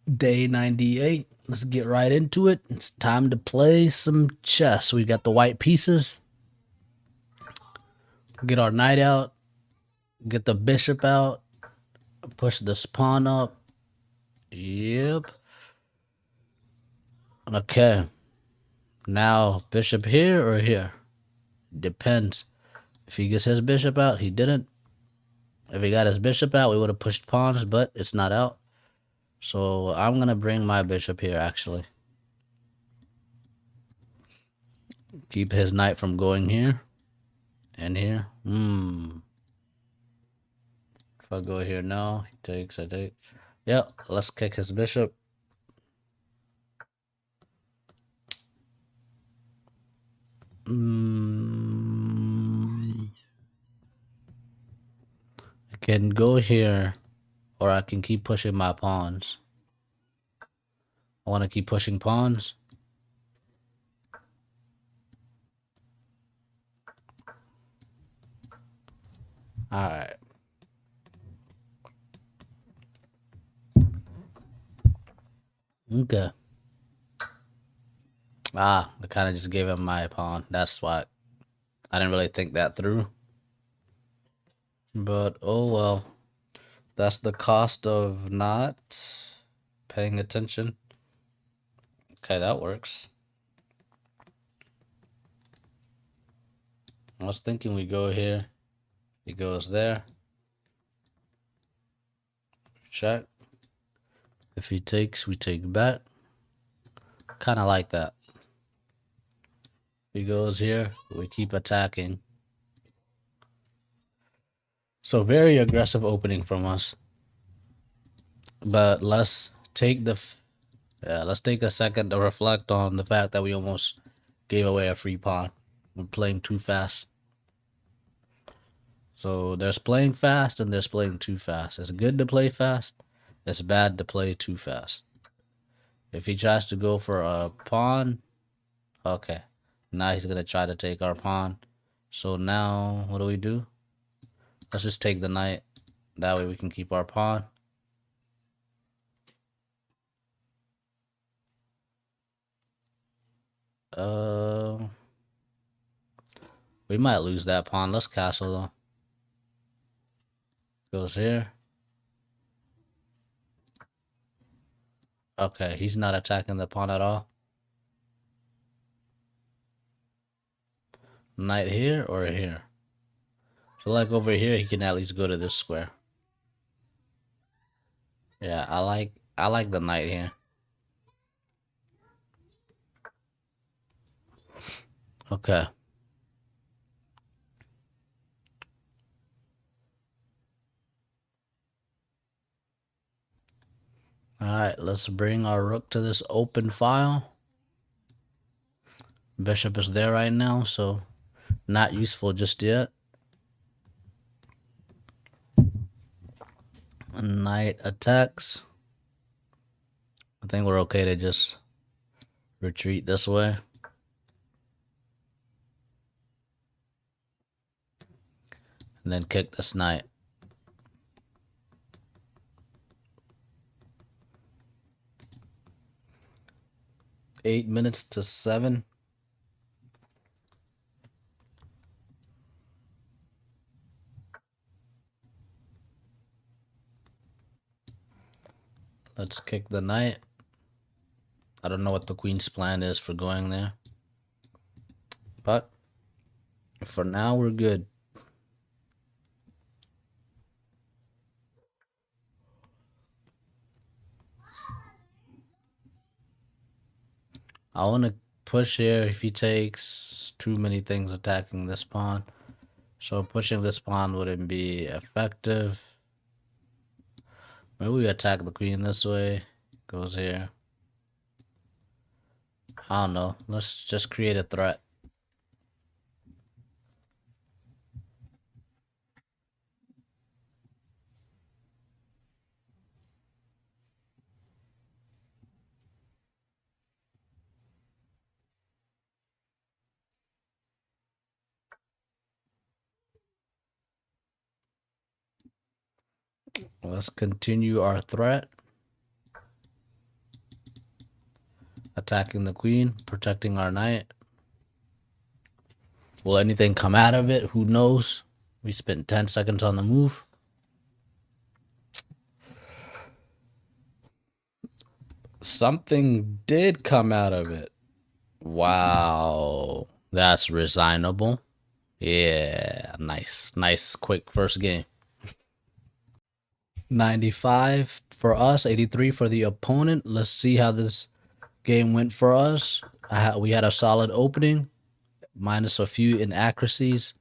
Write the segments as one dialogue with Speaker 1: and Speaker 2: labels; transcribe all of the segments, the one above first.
Speaker 1: Day 98. Let's get right into it. It's time to play some chess. We got the white pieces. Get our knight out. Get the bishop out. Push this pawn up. Yep. Okay. Now, bishop here or here? Depends. If he gets his bishop out, he didn't. If he got his bishop out, we would have pushed pawns, but it's not out. So I'm going to bring my bishop here, actually. Keep his knight from going here and here. If I go here now, he takes, I take. Yep, let's kick his bishop. I can go here, or I can keep pushing my pawns. I want to keep pushing pawns. Alright. Okay. I kind of just gave him my pawn. That's why I didn't really think that through. But, oh well. That's the cost of not paying attention. Okay, that works. I was thinking we go here. He goes there. Check. If he takes, we take back. Kind of like that. He goes here, we keep attacking. So very aggressive opening from us. But let's take let's take a second to reflect on the fact that we almost gave away a free pawn. We're playing too fast. So there's playing fast and there's playing too fast. It's good to play fast. It's bad to play too fast. If he tries to go for a pawn, okay. Now he's going to try to take our pawn. So now, what do? Let's just take the knight. That way we can keep our pawn. We might lose that pawn. Let's castle though. Goes here. Okay, he's not attacking the pawn at all. Knight here or here? So like over here, he can at least go to this square. Yeah, I like the knight here. Okay. Alright, let's bring our rook to this open file. Bishop is there right now, so not useful just yet. Knight attacks. I think we're okay to just retreat this way. And then kick this knight. Eight minutes to 7. Let's kick the knight. I don't know what the queen's plan is for going there. But for now, we're good. I want to push here if he takes too many things attacking this pawn. So pushing this pawn wouldn't be effective. Maybe we attack the queen this way. Goes here. I don't know. Let's just create a threat. Let's continue our threat. attacking the queen, protecting our knight. Will anything come out of it? Who knows? We spent 10 seconds on the move. Something did come out of it. Wow. That's resignable. Yeah, nice. Nice, quick first game. 95 for us, 83 for the opponent. Let's see how this game went for us. We had a solid opening, minus a few inaccuracies.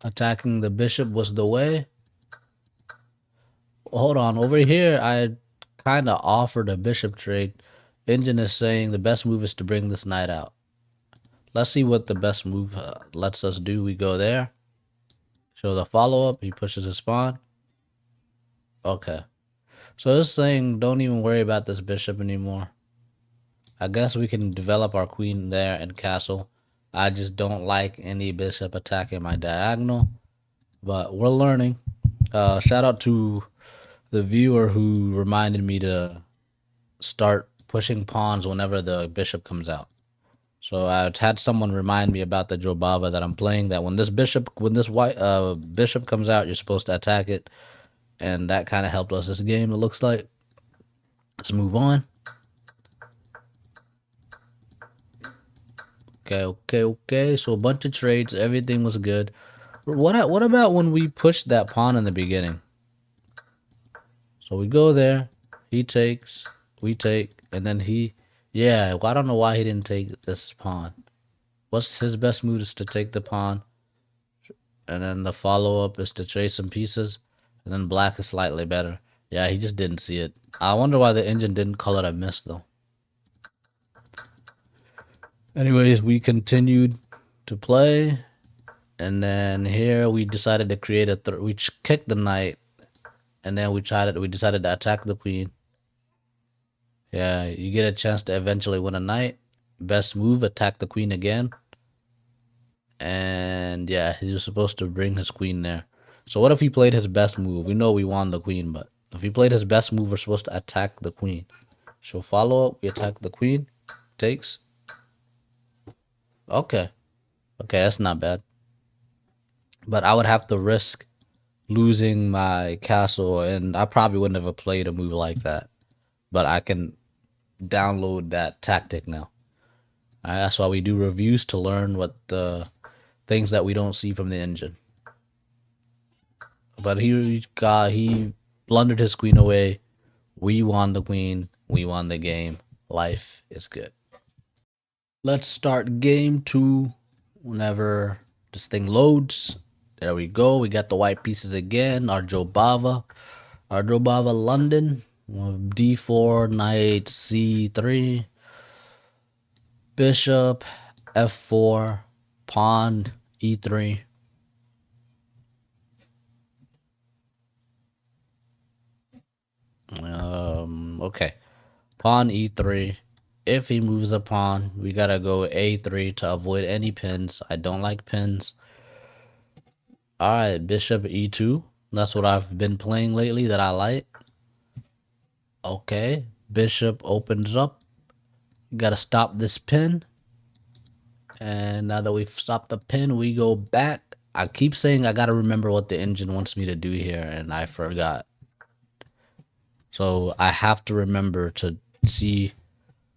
Speaker 1: Attacking the bishop was the way. Hold on, over here, I kind of offered a bishop trade. Engine is saying the best move is to bring this knight out. Let's see what the best move lets us do. We go there. Show the follow-up. He pushes his pawn. Okay. So it's saying don't even worry about this bishop anymore. I guess we can develop our queen there and castle. I just don't like any bishop attacking my diagonal. But we're learning. Shout out to the viewer who reminded me to start pushing pawns whenever the bishop comes out. So I had someone remind me about the Jobava that I'm playing, that when this white bishop comes out, you're supposed to attack it. And that kind of helped us this game, it looks like. Let's move on. Okay. So a bunch of trades. Everything was good. What about when we pushed that pawn in the beginning? So we go there. He takes. We take. And then he... Yeah, well, I don't know why he didn't take this pawn. What's his best move is to take the pawn. And then the follow-up is to trade some pieces. And then black is slightly better. Yeah, he just didn't see it. I wonder why the engine didn't call it a miss, though. Anyways, we continued to play. And then here we decided to create we kicked the knight. And then we decided to attack the queen. Yeah, you get a chance to eventually win a knight. Best move, attack the queen again. And yeah, he was supposed to bring his queen there. So what if he played his best move? We know we won the queen, but if he played his best move, we're supposed to attack the queen. So follow up, we attack the queen. Takes. Okay, that's not bad. But I would have to risk losing my castle, and I probably wouldn't have played a move like that. But I can download that tactic now. That's why we do reviews, to learn what the things that we don't see from the engine. But he blundered his queen away. We won the queen. We won the game. Life is good. Let's start game 2 whenever this thing loads. There we go. We got the white pieces again. Our Jobava London. D4, knight C3. Bishop F4. Pawn E3. Okay. Pawn E3. If he moves a pawn, we gotta go A3 to avoid any pins. I don't like pins. Alright, bishop E2. That's what I've been playing lately that I like. Okay. Bishop opens up. You gotta stop this pin. And now that we've stopped the pin, we go back. I keep saying I gotta remember what the engine wants me to do here, and I forgot. So I have to remember to see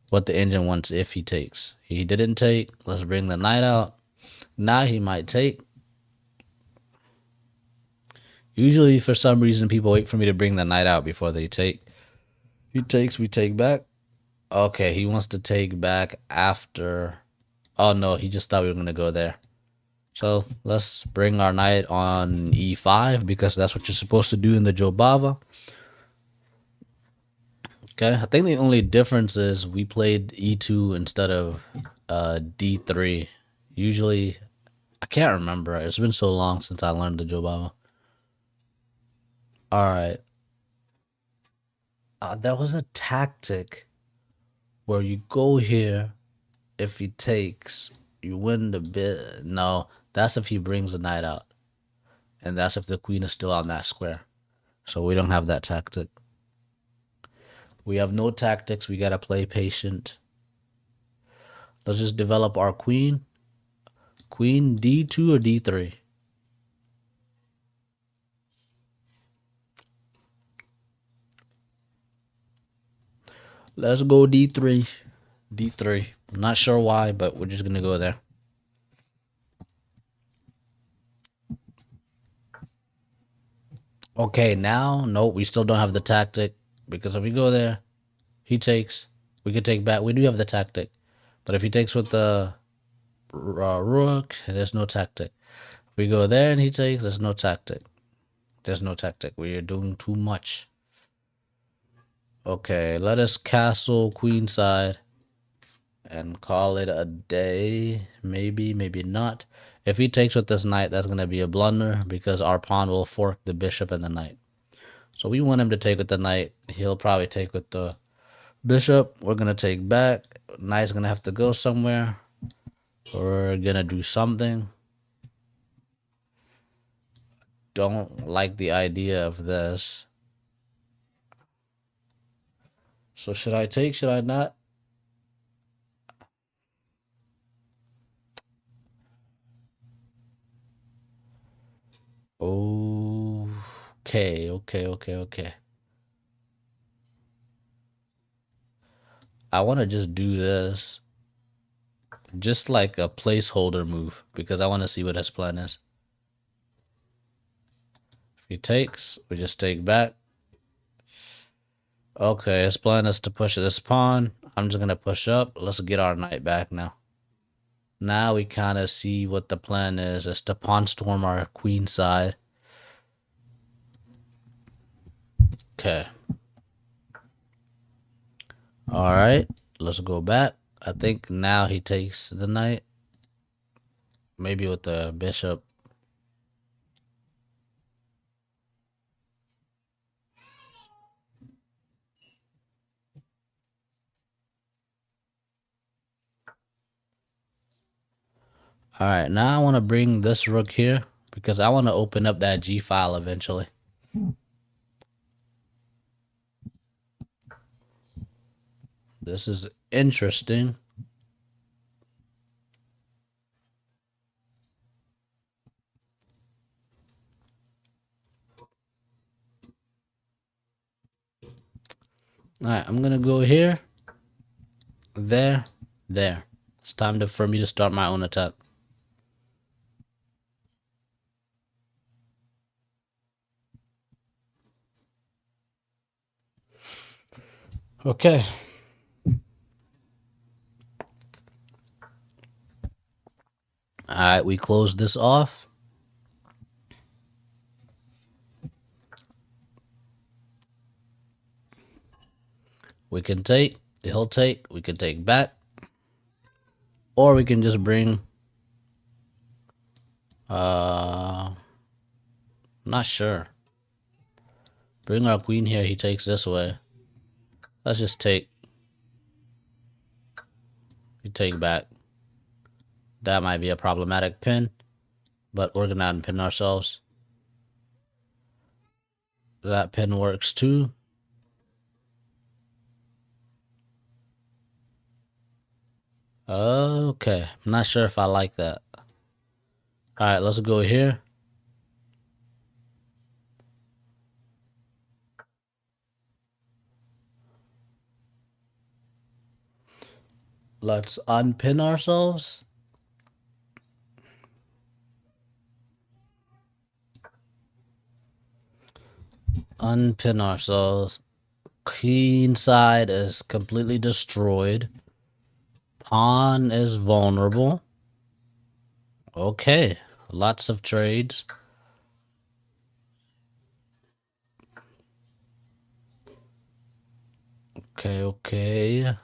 Speaker 1: what the engine wants if he takes. He didn't take. Let's bring the knight out. Now he might take. Usually, for some reason, people wait for me to bring the knight out before they take. He takes, we take back. Okay, he wants to take back after. Oh no, he just thought we were going to go there. So let's bring our knight on E5, because that's what you're supposed to do in the Jobava. Okay, I think the only difference is we played E2 instead of D3. Usually, I can't remember. It's been so long since I learned the Jobava. Alright. There was a tactic where you go here. If he takes, you win the bit. No, that's if he brings the knight out. And that's if the queen is still on that square. So we don't have that tactic. We have no tactics. We gotta play patient. Let's just develop our queen. Queen D2 or D3? Let's go D3. D3. Not sure why, but we're just gonna go there. Okay, now, nope, we still don't have the tactic. Because if we go there, he takes. We could take back. We do have the tactic. But if he takes with the rook, there's no tactic. If we go there and he takes, there's no tactic. There's no tactic. We are doing too much. Okay, let us castle queenside and call it a day. Maybe, maybe not. If he takes with this knight, that's going to be a blunder because our pawn will fork the bishop and the knight. So we want him to take with the knight. He'll probably take with the bishop. We're going to take back. Knight's going to have to go somewhere. We're going to do something. Don't like the idea of this. So should I take? Should I not? Okay. I want to just do this. Just like a placeholder move. Because I want to see what his plan is. If he takes, we just take back. Okay, his plan is to push this pawn. I'm just going to push up. Let's get our knight back now. Now we kind of see what the plan is. It's to pawn storm our queen side. Okay. All right. Let's go back. I think now he takes the knight. Maybe with the bishop. All right, now I want to bring this rook here because I want to open up that G file eventually. This is interesting. All right, I'm going to go here, there. It's time for me to start my own attack. Okay. All right, we close this off. We can take, he'll take, we can take back. Or we can just bring, not sure. Bring our queen here, he takes this way. Let's just take. We take back. That might be a problematic pin, but we're gonna unpin ourselves. That pin works too. Okay, I'm not sure if I like that. All right, let's go here. Let's unpin ourselves. Unpin ourselves. Queen side is completely destroyed. Pawn is vulnerable. Okay, lots of trades. Okay.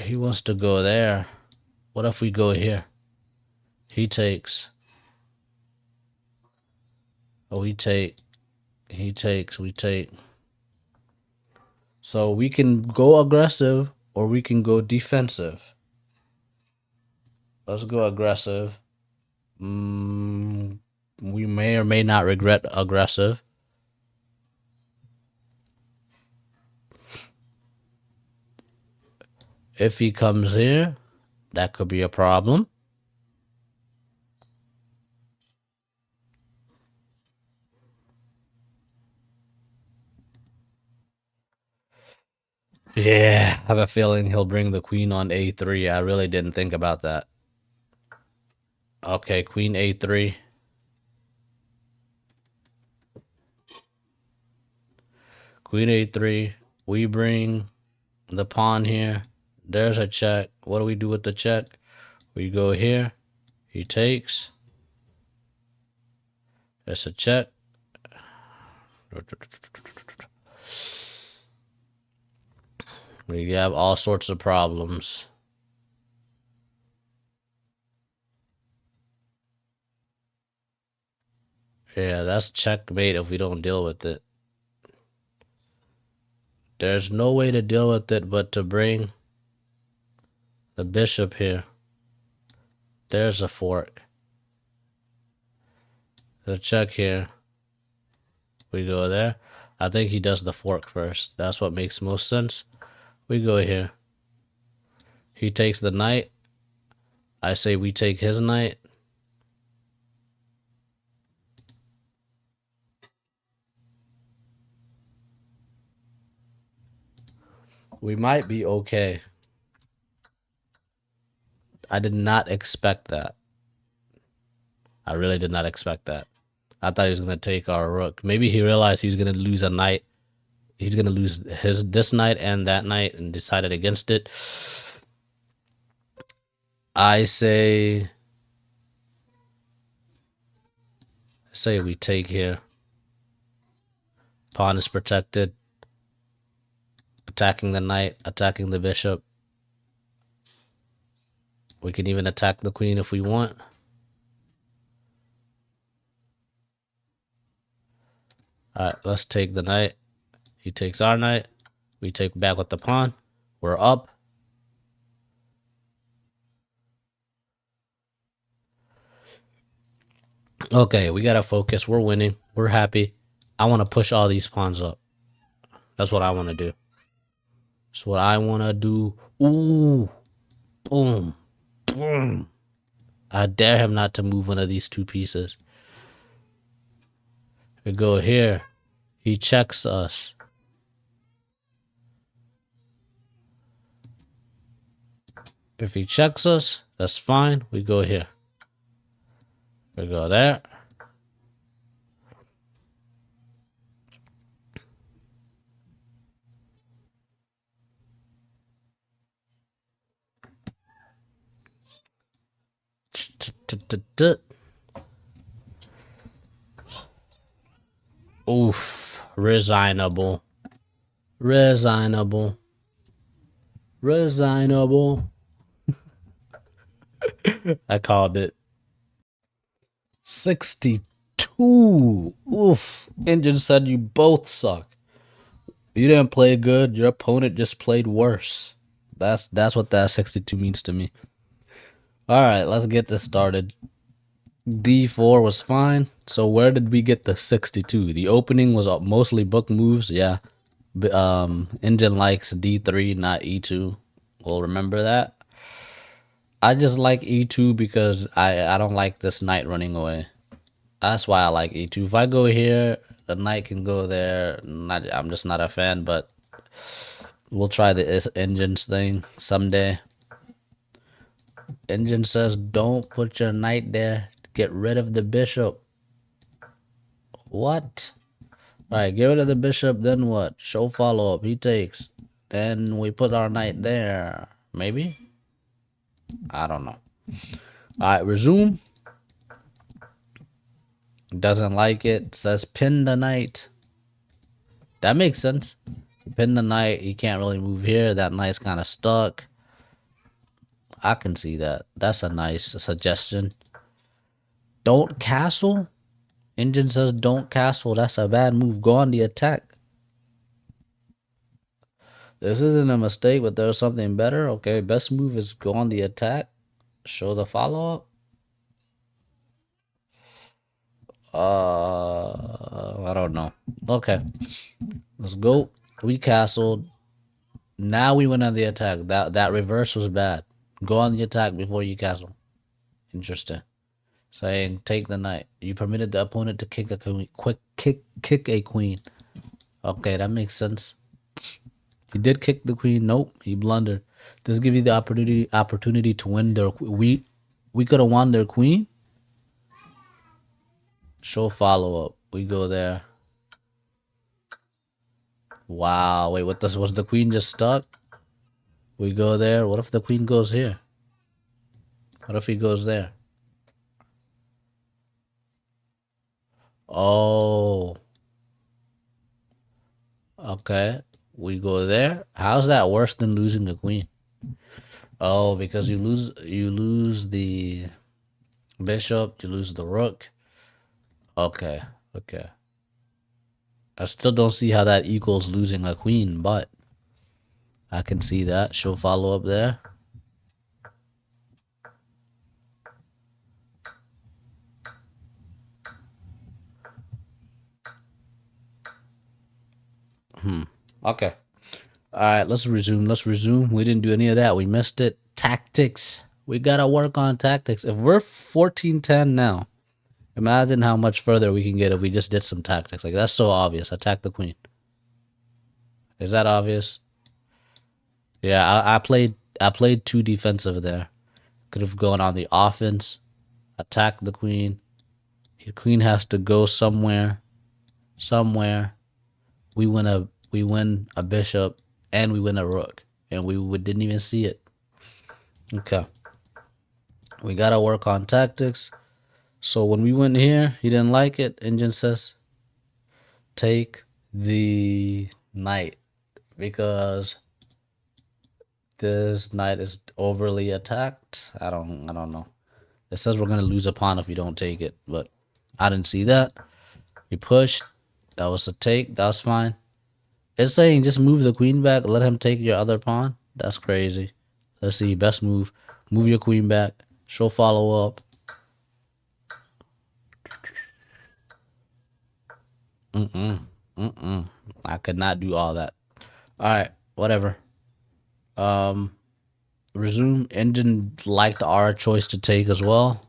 Speaker 1: He wants to go there. What if we go here? He takes. Oh, we take. He takes. We take. So we can go aggressive or we can go defensive. Let's go aggressive. We may or may not regret aggressive. If he comes here, that could be a problem. Yeah, I have a feeling he'll bring the queen on a3. I really didn't think about that. Okay, queen a3. Queen a3. We bring the pawn here. There's a check. What do we do with the check? We go here. He takes. It's a check. We have all sorts of problems. Yeah, that's checkmate if we don't deal with it. There's no way to deal with it but to bring the bishop here. There's a fork. The check here. We go there. I think he does the fork first. That's what makes most sense. We go here. He takes the knight. I say we take his knight. We might be okay. I did not expect that. I really did not expect that. I thought he was gonna take our rook. Maybe he realized he was gonna lose a knight. He's gonna lose this knight and that knight and decided against it. I say we take here. Pawn is protected. Attacking the knight, attacking the bishop. We can even attack the queen if we want. Alright, let's take the knight. He takes our knight. We take back with the pawn. We're up. Okay, we gotta focus. We're winning. We're happy. I want to push all these pawns up. That's what I want to do. That's what I want to do. Ooh. Boom. Boom. I dare him not to move one of these two pieces. We go here. He checks us. If he checks us, that's fine. We go here. We go there. Oof. Resignable. Resignable. Resignable. I called it. 62. Oof. Engine said you both suck. You didn't play good. Your opponent just played worse. That's what that 62 means to me. All right, let's get this started. D4 was fine. So where did we get the 62? The opening was mostly book moves. Yeah. Engine likes D3, not E2. We'll remember that. I just like E2 because I don't like this knight running away. That's why I like E2. If I go here, the knight can go there. I'm just not a fan, but we'll try the engines thing someday. Engine says don't put your knight there. Get rid of the bishop. What? Alright, get rid of the bishop, then what? Show follow up. He takes. Then we put our knight there. Maybe? I don't know. Alright, resume. Doesn't like it. Says pin the knight. That makes sense. Pin the knight. He can't really move here. That knight's kind of stuck. I can see that. That's a nice suggestion. Don't castle? Engine says don't castle. That's a bad move. Go on the attack. This isn't a mistake, but there's something better. Okay, best move is go on the attack. Show the follow-up. I don't know. Okay. Let's go. We castled. Now we went on the attack. That reverse was bad. Go on the attack before you castle. Interesting. Saying take the knight. You permitted the opponent to kick a queen. Kick a queen. Okay, that makes sense. He did kick the queen. Nope, he blundered. This give you the opportunity to win their. We could have won their queen. Show follow up. We go there. Wow. Wait, what this was the queen just stuck? We go there. What if the queen goes here? What if he goes there? Oh. Okay. We go there. How's that worse than losing a queen? Oh, because you lose the bishop, you lose the rook. Okay. Okay. I still don't see how that equals losing a queen, but I can see that. She'll follow up there. Okay. All right, let's resume. Let's resume. We didn't do any of that. We missed it. Tactics. We got to work on tactics. If we're 14-10 now, imagine how much further we can get if we just did some tactics. Like, that's so obvious. Attack the queen. Is that obvious? Yeah, I played too defensive there. Could have gone on the offense. Attack the queen. The queen has to go somewhere. Somewhere. We win a bishop and we win a rook. And we didn't even see it. Okay. We gotta work on tactics. So when we went here, he didn't like it. Engine says, take the knight because this knight is overly attacked. I don't know. It says we're gonna lose a pawn if we don't take it, but I didn't see that. We pushed. That was a take. That's fine. It's saying just move the queen back. Let him take your other pawn. That's crazy. Let's see. Best move. Move your queen back. She'll follow up. I could not do all that. All right. Whatever. Resume. Engine liked our choice to take as well.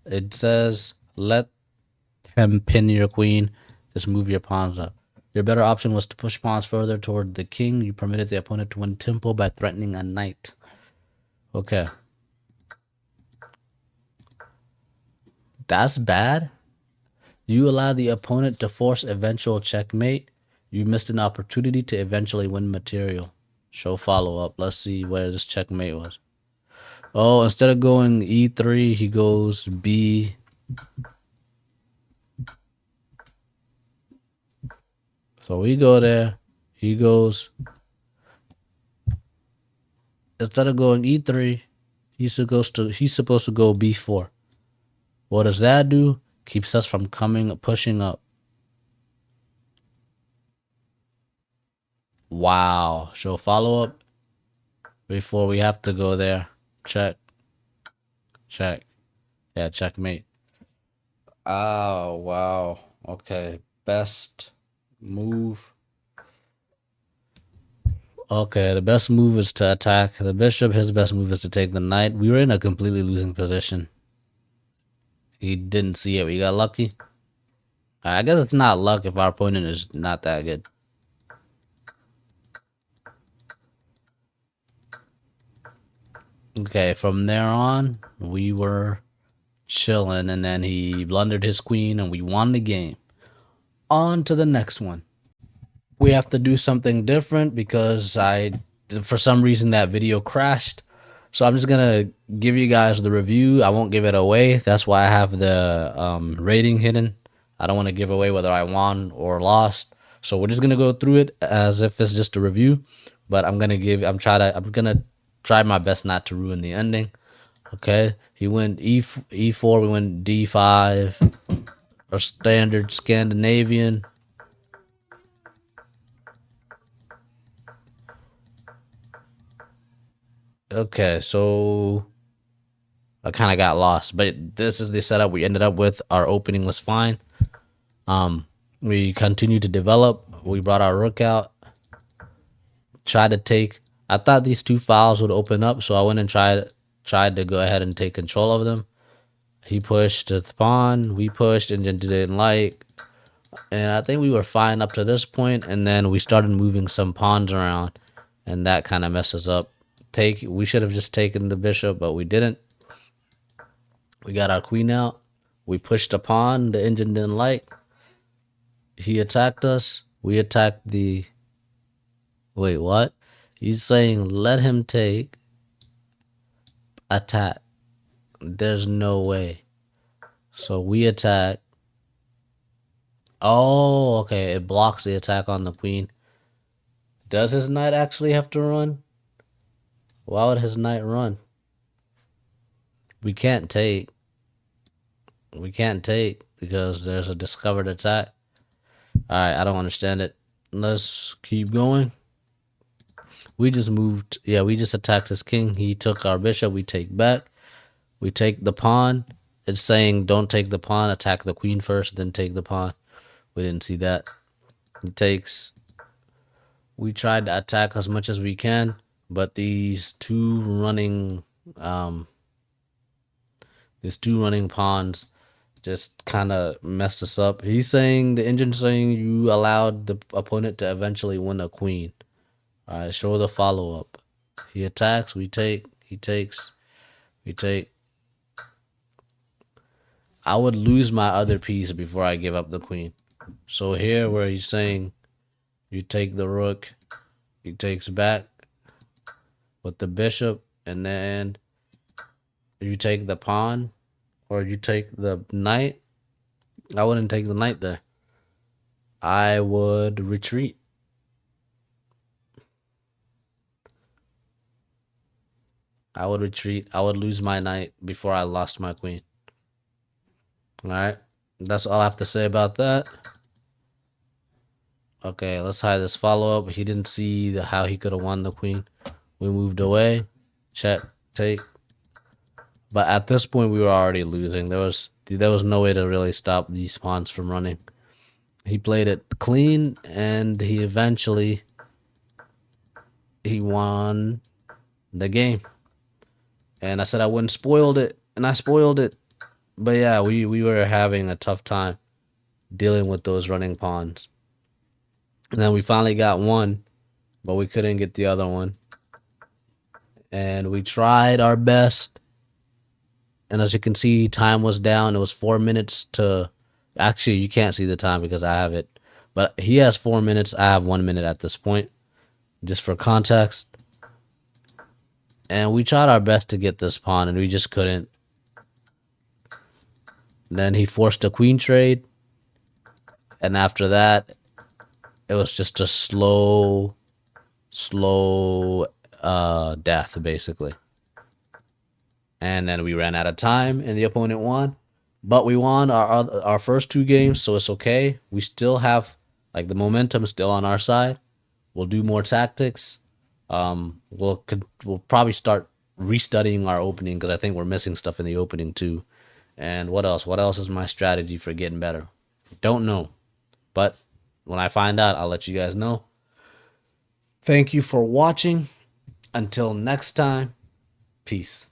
Speaker 1: It says let him pin your queen. Just move your pawns up. Your better option was to push pawns further toward the king. You permitted the opponent to win tempo by threatening a knight. Okay. That's bad. You allow the opponent to force eventual checkmate. You missed an opportunity to eventually win material. Show follow up. Let's see where this checkmate was. Oh, instead of going E3, he goes B. So we go there. He goes. Instead of going E3, he's supposed to go B4. What does that do? Keeps us from pushing up. Wow. Show follow up before we have to go there. Check. Check. Yeah, checkmate. Oh, wow. Okay. Best move. Okay, the best move is to attack the bishop. His best move is to take the knight. We were in a completely losing position. He didn't see it. We got lucky. I guess it's not luck if our opponent is not that good. Okay, from there on, we were chilling, and then he blundered his queen, and we won the game. On to the next one. We have to do something different because for some reason, that video crashed. So I'm just gonna give you guys the review. I won't give it away. That's why I have the rating hidden. I don't want to give away whether I won or lost. So we're just gonna go through it as if it's just a review. But I'm gonna try my best not to ruin the ending. Okay, he went E4. We went D5. Our standard Scandinavian. Okay, so I kind of got lost, but this is the setup we ended up with. Our opening was fine. We continued to develop. We brought our rook out. Tried to take. I thought these two files would open up, so I went and tried to go ahead and take control of them. He pushed the pawn. We pushed and didn't like. And I think we were fine up to this point, and then we started moving some pawns around, and that kind of messes up. We should have just taken the bishop, but we didn't. We got our queen out. We pushed a pawn. The engine didn't like. He attacked us. We attacked the. Wait, what? He's saying let him take attack. There's no way. So we attack. Oh, okay. It blocks the attack on the queen. Does his knight actually have to run? Why would his knight run? We can't take. We can't take because there's a discovered attack. Alright, I don't understand it. Let's keep going. We just moved. Yeah, we just attacked his king. He took our bishop. We take back. We take the pawn. It's saying don't take the pawn. Attack the queen first, then take the pawn. We didn't see that. It takes. We tried to attack as much as we can, but these two running pawns just kind of messed us up. He's saying, the engine's saying you allowed the opponent to eventually win a queen. All right, show the follow-up. He attacks, we take, he takes, we take. I would lose my other piece before I give up the queen. So here where he's saying you take the rook, he takes back with the bishop, and then you take the pawn or you take the knight. I wouldn't take the knight there. I would retreat. I would retreat. I would lose my knight before I lost my queen. All right. That's all I have to say about that. Okay, let's hide this follow-up. He didn't see how he could have won the queen. We moved away. Check. Take. But at this point, we were already losing. There was no way to really stop these pawns from running. He played it clean, and he eventually won the game. And I said I wouldn't spoil it, and I spoiled it. But yeah, we were having a tough time dealing with those running pawns. And then we finally got one, but we couldn't get the other one. And we tried our best. And as you can see, time was down. It was 4 minutes to... Actually, you can't see the time because I have it. But he has 4 minutes. I have 1 minute at this point. Just for context. And we tried our best to get this pawn, and we just couldn't. Then he forced a queen trade. And after that, it was just a slow death, basically. And then we ran out of time, and the opponent won. But we won our first two games, so it's okay. We still have, like, the momentum is still on our side. We'll do more tactics. We'll probably start restudying our opening because I think we're missing stuff in the opening too. And what else? What else is my strategy for getting better? Don't know. But when I find out, I'll let you guys know. Thank you for watching. Until next time, peace.